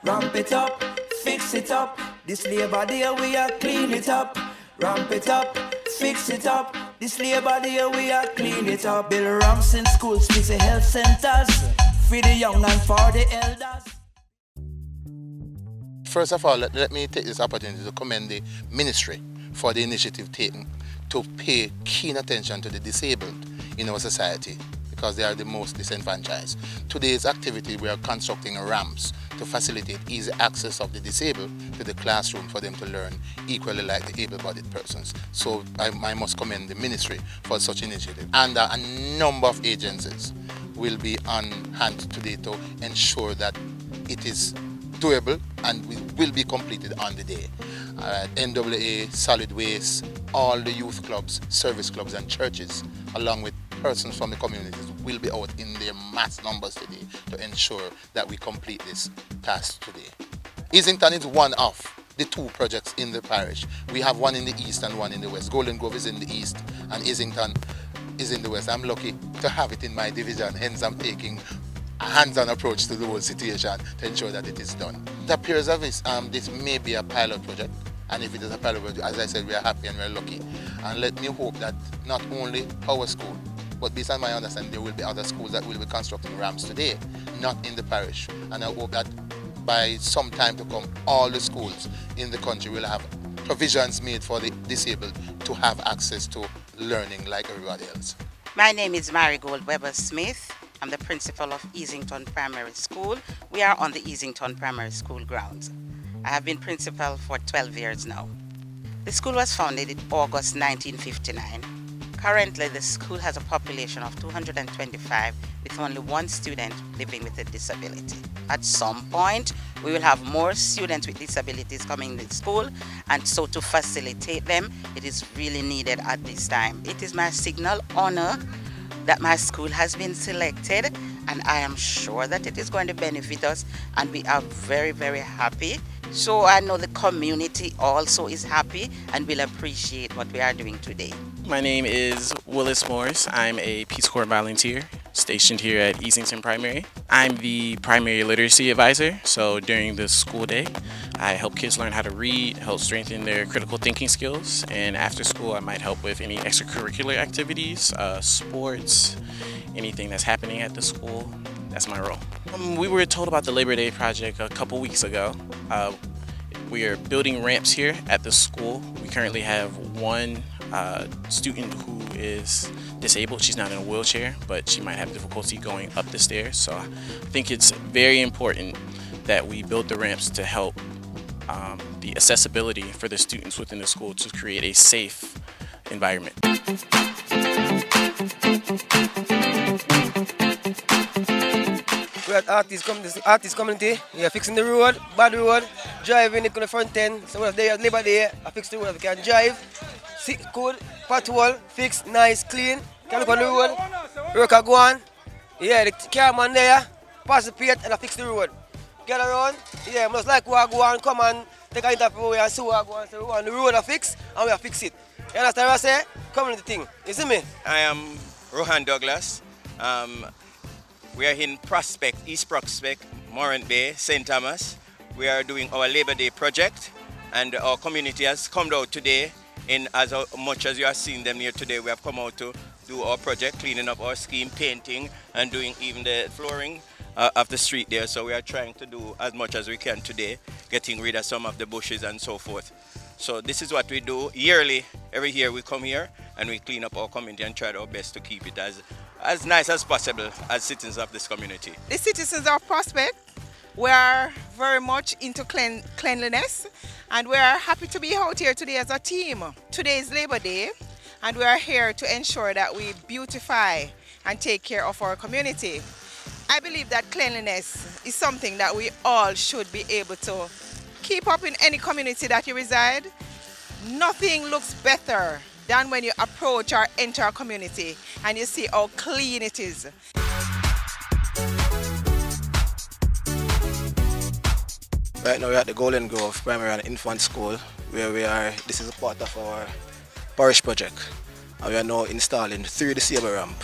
ramp it up, fix it up. This Labor Day we are clean it up, ramp it up, fix it up. This Labor Day we are clean it up. Build ramps in schools, busy health centers, for the young and for the elders. First of all, let me take this opportunity to commend the ministry for the initiative taken to pay keen attention to the disabled in our society, because they are the most disenfranchised. Today's activity, we are constructing ramps to facilitate easy access of the disabled to the classroom for them to learn equally like the able-bodied persons. So I must commend the ministry for such initiative. And a number of agencies will be on hand today to ensure that it is doable and will be completed on the day. NAA, Solid Waste, all the youth clubs, service clubs and churches, along with persons from the communities, will be out in their mass numbers today to ensure that we complete this task today. Easington is one of the two projects in the parish. We have one in the east and one in the west. Golden Grove is in the east and Easington is in the west. I'm lucky to have it in my division, hence I'm taking a hands-on approach to the whole situation to ensure that it is done. It appears as if this may be a pilot project, and if it is a pilot project, as I said, we are happy and we are lucky. And let me hope that not only our school, but based on my understanding, there will be other schools that will be constructing ramps today, not in the parish. And I hope that by some time to come, all the schools in the country will have provisions made for the disabled to have access to learning like everybody else. My name is Marigold Weber-Smith. I'm the principal of Easington Primary School. We are on the Easington Primary School grounds. I have been principal for 12 years now. The school was founded in August 1959. Currently, the school has a population of 225 with only one student living with a disability. At some point, we will have more students with disabilities coming to the school, and so to facilitate them, it is really needed at this time. It is my signal honor that my school has been selected, and I am sure that it is going to benefit us, and we are very, very happy. So I know the community also is happy and will appreciate what we are doing today. My name is Willis Morris. I'm a Peace Corps volunteer stationed here at Easington Primary. I'm the primary literacy advisor, so during the school day, I help kids learn how to read, help strengthen their critical thinking skills, and after school I might help with any extracurricular activities, sports, anything that's happening at the school. That's my role. We were told about the Labor Day project a couple weeks ago. We are building ramps here at the school. We currently have one student who is disabled. She's not in a wheelchair, but she might have difficulty going up the stairs. So I think it's very important that we build the ramps to help the accessibility for the students within the school to create a safe environment. We're at artist community. We are fixing the road, bad road, driving it on the front end. So when they Labor Day, I fix the road. We can drive, see good, patrol, fix, nice, clean. Can look on the road, work a go on. Yeah, the cameraman there, pass the plate and I fix the road. Get around, yeah, just like we go on, come and take an interview and see what I go on. So we want the road I fix and we fix it. You understand what I say? Community thing. You see me? I am Rohan Douglas. We are in Prospect, East Prospect, Morant Bay, St. Thomas. We are doing our Labor Day project, and our community has come out today. In as much as you are seeing them here today, we have come out to do our project, cleaning up our scheme, painting, and doing even the flooring of the street there. So we are trying to do as much as we can today, getting rid of some of the bushes and so forth. So this is what we do yearly. Every year we come here and we clean up our community and try our best to keep it as nice as possible as citizens of this community. The citizens of Prospect, we are very much into cleanliness, and we are happy to be out here today as a team. Today is Labor Day, and we are here to ensure that we beautify and take care of our community. I believe that cleanliness is something that we all should be able to keep up in any community that you reside. Nothing looks better than when you approach or enter a community and you see how clean it is. Right now we're at the Golden Grove Primary and Infant School, where this is a part of our parish project. And we are now installing 3 disabled ramp,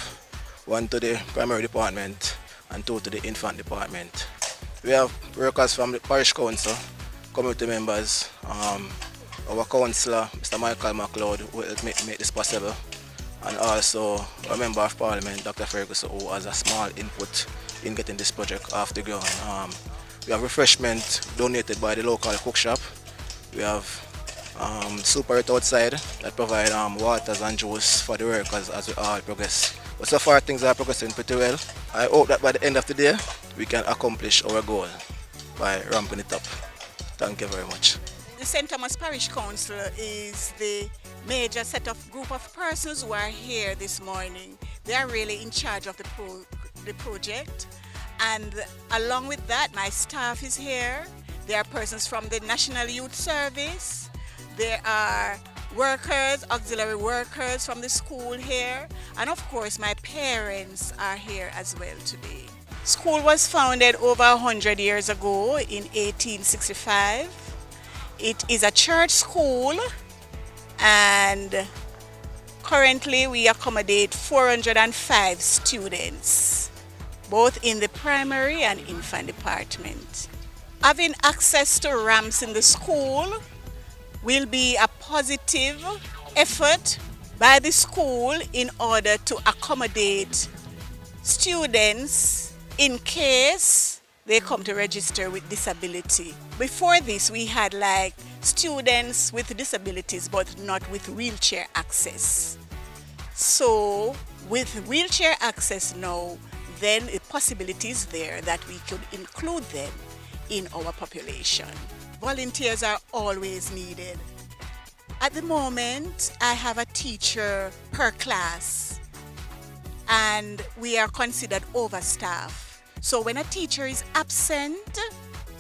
1 to the primary department and 2 to the infant department. We have workers from the parish council, community members, our councillor, Mr. Michael McLeod, who will make this possible, and also a member of parliament, Dr. Ferguson, who has a small input in getting this project off the ground. We have refreshment donated by the local cook shop. We have super outside that provide waters and juice for the workers as we all progress. But so far things are progressing pretty well. I hope that by the end of the day we can accomplish our goal by ramping it up. Thank you very much. The St. Thomas Parish Council is the major set of group of persons who are here this morning. They are really in charge of the project, and along with that my staff is here. There are persons from the National Youth Service. There are workers, auxiliary workers from the school here, and of course my parents are here as well today. School was founded over 100 years ago in 1865. It is a church school, and currently we accommodate 405 students, both in the primary and infant department. Having access to ramps in the school will be a positive effort by the school in order to accommodate students in case they come to register with disability. Before this, we had like students with disabilities but not with wheelchair access. So with wheelchair access now, then the possibility is there that we could include them in our population. Volunteers are always needed. At the moment, I have a teacher per class, and we are considered overstaffed. So when a teacher is absent,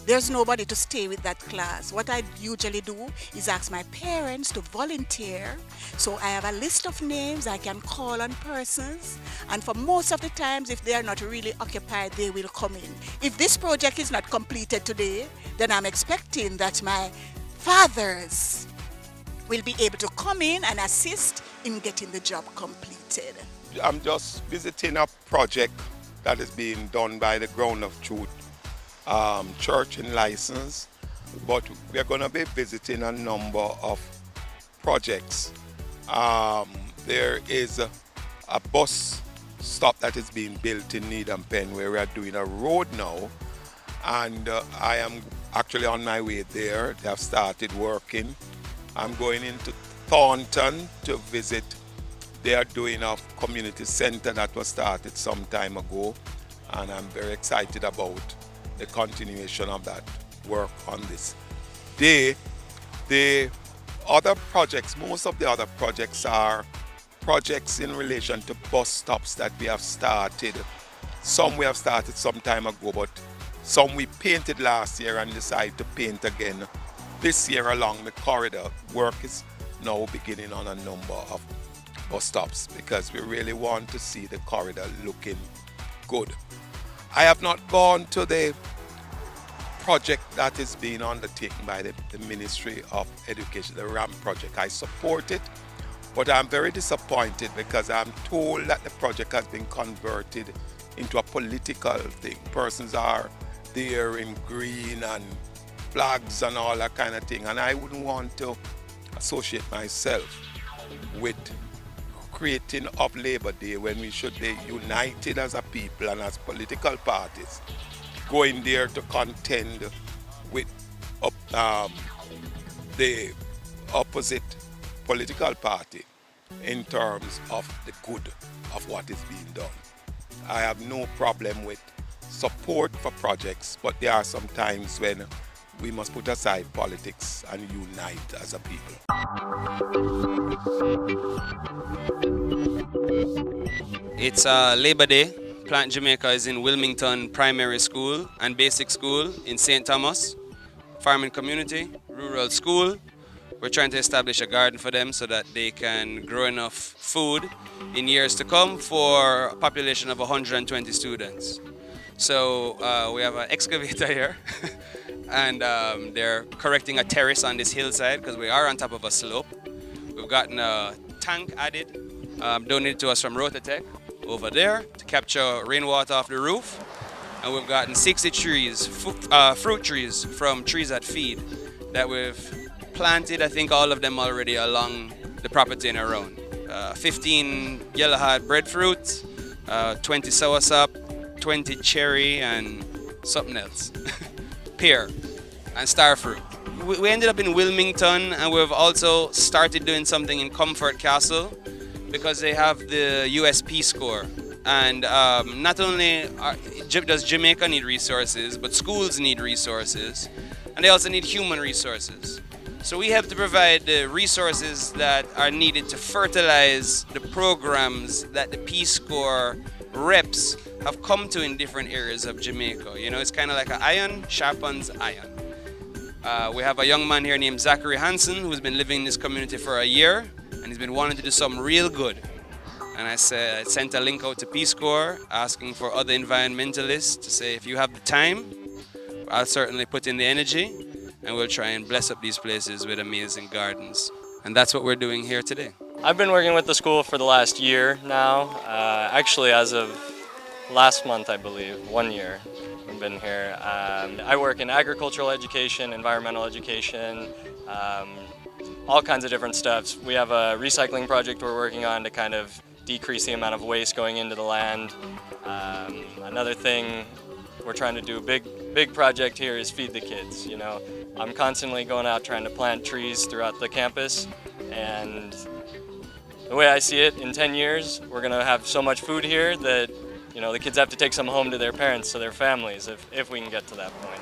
there's nobody to stay with that class. What I usually do is ask my parents to volunteer. So I have a list of names I can call on persons, and for most of the times, if they are not really occupied, they will come in. If this project is not completed today, then I'm expecting that my fathers will be able to come in and assist in getting the job completed. I'm just visiting a project that is being done by the Ground of Truth Church in License, but we're going to be visiting a number of projects. There is a bus stop that is being built in Needham Pen where we are doing a road now, and I am actually on my way there. They have started working. I'm going into Thornton to visit. They are doing a community center that was started some time ago, and I'm very excited about the continuation of that work on this day. The other projects, most of the other projects are projects in relation to bus stops that we have started. Some we have started some time ago, but some we painted last year and decided to paint again this year along the corridor. Work is now beginning on a number of bus stops because we really want to see the corridor looking good. I have not gone to the project that is being undertaken by the Ministry of Education, the RAM project. I support it, but I'm very disappointed because I'm told that the project has been converted into a political thing. Persons are there in green and flags and all that kind of thing, and I wouldn't want to associate myself with creating of Labor Day when we should be united as a people and as political parties, going there to contend with the opposite political party in terms of the good of what is being done. I have no problem with support for projects, but there are some times when we must put aside politics and unite as a people. It's Labor Day. Plant Jamaica is in Wilmington Primary School and Basic School in St. Thomas. Farming community, rural school. We're trying to establish a garden for them so that they can grow enough food in years to come for a population of 120 students. So we have an excavator here and they're correcting a terrace on this hillside because we are on top of a slope. We've gotten a tank added, donated to us from Rotatech over there to capture rainwater off the roof. and we've gotten 60 trees, fruit trees from Trees That Feed that we've planted, I think all of them already along the property and around. 15 yellow heart breadfruit, 20 soursop, 20 cherry, and something else. Pear and starfruit. We ended up in Wilmington, and we've also started doing something in Comfort Castle because they have the US Peace Corps. And not only does Jamaica need resources, but schools need resources, and they also need human resources. So we have to provide the resources that are needed to fertilize the programs that the Peace Corps reps have come to in different areas of Jamaica. You know, it's kind of like an iron sharpens iron. We have a young man here named Zachary Hansen who's been living in this community for a year, and he's been wanting to do something real good. And I sent a link out to Peace Corps asking for other environmentalists to say, if you have the time, I'll certainly put in the energy, and we'll try and bless up these places with amazing gardens. And that's what we're doing here today. I've been working with the school for the last year now. Actually, as of last month, I believe, 1 year we've been here. I work in agricultural education, environmental education, all kinds of different stuff. We have a recycling project we're working on to kind of decrease the amount of waste going into the land. Another thing we're trying to do, big project here, is feed the kids. You know, I'm constantly going out trying to plant trees throughout the campus, and the way I see it, in 10 years, we're gonna have so much food here that, you know, the kids have to take some home to their parents, to their families, if we can get to that point.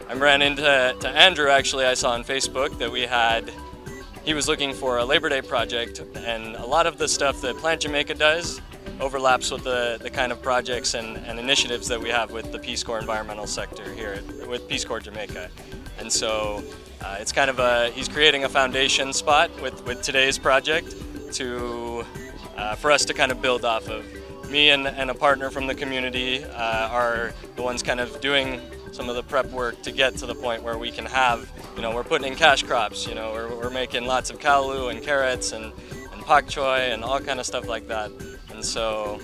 I ran into Andrew, actually, I saw on Facebook that he was looking for a Labor Day project, and a lot of the stuff that Plant Jamaica does overlaps with the kind of projects and initiatives that we have with the Peace Corps environmental sector here with Peace Corps Jamaica. And so it's kind of he's creating a foundation spot with today's project for us to kind of build off of. Me and a partner from the community are the ones kind of doing some of the prep work to get to the point where we can have, you know, we're putting in cash crops, you know, we're making lots of callaloo and carrots and pak choy and all kind of stuff like that. And so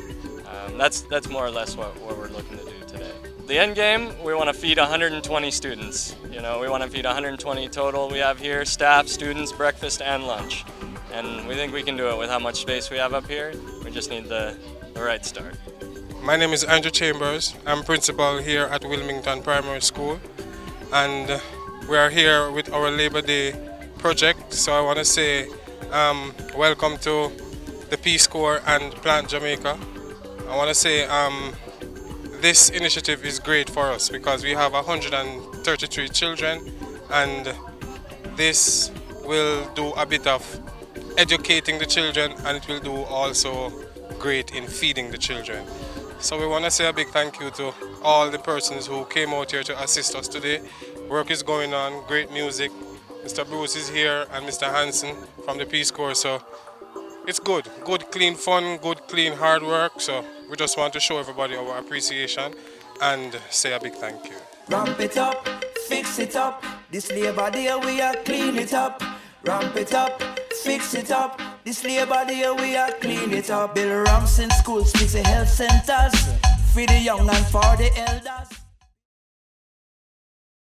that's more or less what we're looking to do today. The end game, we want to feed 120 students. You know, we want to feed 120 total we have here, staff, students, breakfast and lunch. And we think we can do it with how much space we have up here. We just need the right start. My name is Andrew Chambers. I'm principal here at Wilmington Primary School, and we are here with our Labor Day project. So I want to say welcome to the Peace Corps and Plant Jamaica. I want to say this initiative is great for us because we have 133 children, and this will do a bit of educating the children, and it will do also great in feeding the children. So we want to say a big thank you to all the persons who came out here to assist us today. Work is going on, great music. Mr. Bruce is here and Mr. Hansen from the Peace Corps. So it's good, clean fun, good, clean, hard work. So we just want to show everybody our appreciation and say a big thank you. Ramp it up, fix it up. This Labor Day we are clean it up. Ramp it up, fix it up. This Labor Day we are clean it up. Build ramps in schools, fix the health centers. For the young and for the elders.